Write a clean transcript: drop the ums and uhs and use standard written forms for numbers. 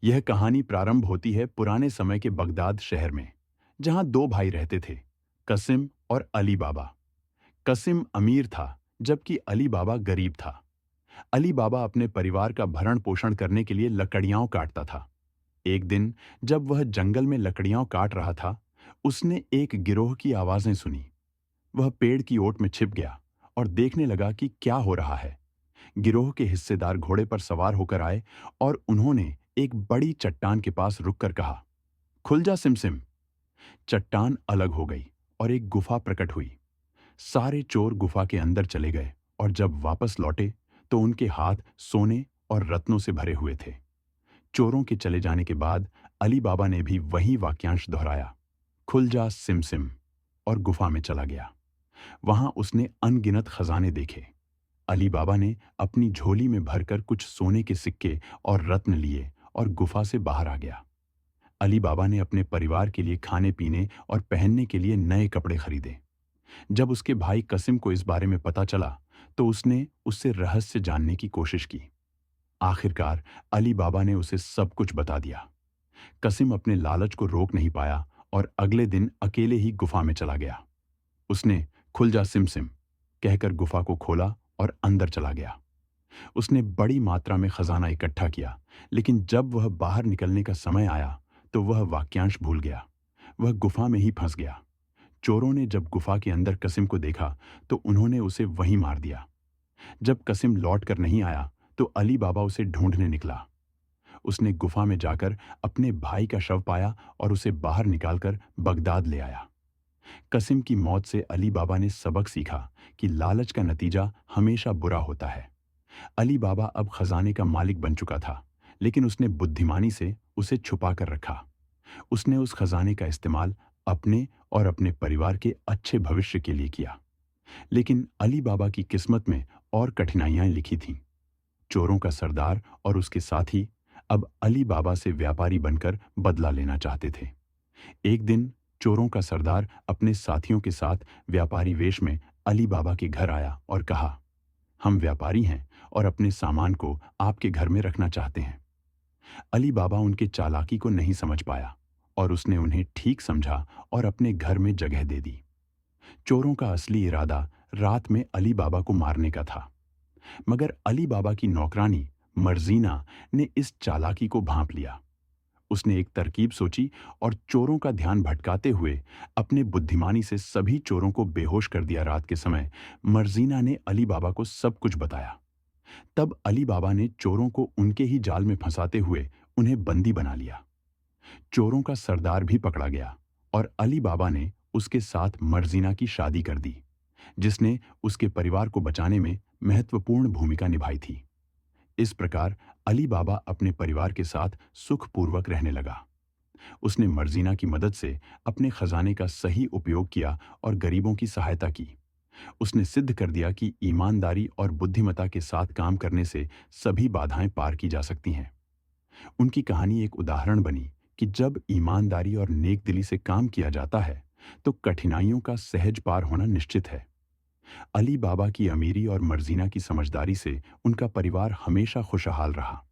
यह कहानी प्रारंभ होती है पुराने समय के बगदाद शहर में, जहां दो भाई रहते थे, कसिम और अली बाबा। कसिम अमीर था, जबकि अली बाबा गरीब था। अली बाबा अपने परिवार का भरण पोषण करने के लिए लकड़ियां काटता था। एक दिन, जब वह जंगल में लकड़ियां काट रहा था, उसने एक गिरोह की आवाजें सुनी। वह पेड़ की ओट में छिप गया और देखने लगा कि क्या हो रहा है। गिरोह के हिस्सेदार घोड़े पर सवार होकर आए और उन्होंने एक बड़ी चट्टान के पास रुककर कहा, खुल जा सिमसिम। चट्टान अलग हो गई और एक गुफा प्रकट हुई। सारे चोर गुफा के अंदर चले गए और जब वापस लौटे तो उनके हाथ सोने और रत्नों से भरे हुए थे। चोरों के चले जाने के बाद अली बाबा ने भी वही वाक्यांश दोहराया, खुल जा सिमसिम, और गुफा में चला गया। वहां उसने अनगिनत खजाने देखे। अली बाबा ने अपनी झोली में भरकर कुछ सोने के सिक्के और रत्न लिए और गुफा से बाहर आ गया। अली बाबा ने अपने परिवार के लिए खाने पीने और पहनने के लिए नए कपड़े खरीदे। जब उसके भाई कसिम को इस बारे में पता चला तो उसने उससे रहस्य जानने की कोशिश की। आखिरकार अली बाबा ने उसे सब कुछ बता दिया। कसिम अपने लालच को रोक नहीं पाया और अगले दिन अकेले ही गुफा में चला गया। उसने खुल जा सिमसिम कहकर गुफा को खोला और अंदर चला गया। उसने बड़ी मात्रा में खजाना इकट्ठा किया, लेकिन जब वह बाहर निकलने का समय आया तो वह वाक्यांश भूल गया। वह गुफा में ही फंस गया। चोरों ने जब गुफा के अंदर कसिम को देखा तो उन्होंने उसे वहीं मार दिया। जब कसिम लौट कर नहीं आया तो अली बाबा उसे ढूंढने निकला। उसने गुफा में जाकर अपने भाई का शव पाया और उसे बाहर निकालकर बगदाद ले आया। कसिम की मौत से अली बाबा ने सबक सीखा कि लालच का नतीजा हमेशा बुरा होता है। अली बाबा अब खजाने का मालिक बन चुका था, लेकिन उसने बुद्धिमानी से उसे छुपा कर रखा। उसने उस खजाने का इस्तेमाल अपने और अपने परिवार के अच्छे भविष्य के लिए किया। लेकिन अली बाबा की किस्मत में और कठिनाइयां लिखी थीं। चोरों का सरदार और उसके साथी अब अली बाबा से व्यापारी बनकर बदला लेना चाहते थे। एक दिन चोरों का सरदार अपने साथियों के साथ व्यापारी वेश में अली बाबा के घर आया और कहा, हम व्यापारी हैं और अपने सामान को आपके घर में रखना चाहते हैं। अली बाबा उनके चालाकी को नहीं समझ पाया और उसने उन्हें ठीक समझा और अपने घर में जगह दे दी। चोरों का असली इरादा रात में अली बाबा को मारने का था, मगर अली बाबा की नौकरानी मर्जीना ने इस चालाकी को भांप लिया। उसने एक तरकीब सोची और चोरों का ध्यान भटकाते हुए अपने बुद्धिमानी से सभी चोरों को बेहोश कर दिया। रात के समय मर्जीना ने अली बाबा को सब कुछ बताया। तब अली बाबा ने चोरों को उनके ही जाल में फंसाते हुए उन्हें बंदी बना लिया। चोरों का सरदार भी पकड़ा गया और अली बाबा ने उसके साथ मर्जीना की शादी कर दी, जिसने उसके परिवार को बचाने में महत्वपूर्ण भूमिका निभाई थी। इस प्रकार अली बाबा अपने परिवार के साथ सुखपूर्वक रहने लगा। उसने मर्जीना की मदद से अपने खजाने का सही उपयोग किया और गरीबों की सहायता की। उसने सिद्ध कर दिया कि ईमानदारी और बुद्धिमत्ता के साथ काम करने से सभी बाधाएं पार की जा सकती हैं। उनकी कहानी एक उदाहरण बनी कि जब ईमानदारी और नेक दिली से काम किया जाता है तो कठिनाइयों का सहज पार होना निश्चित है। अली बाबा की अमीरी और मर्जीना की समझदारी से उनका परिवार हमेशा खुशहाल रहा।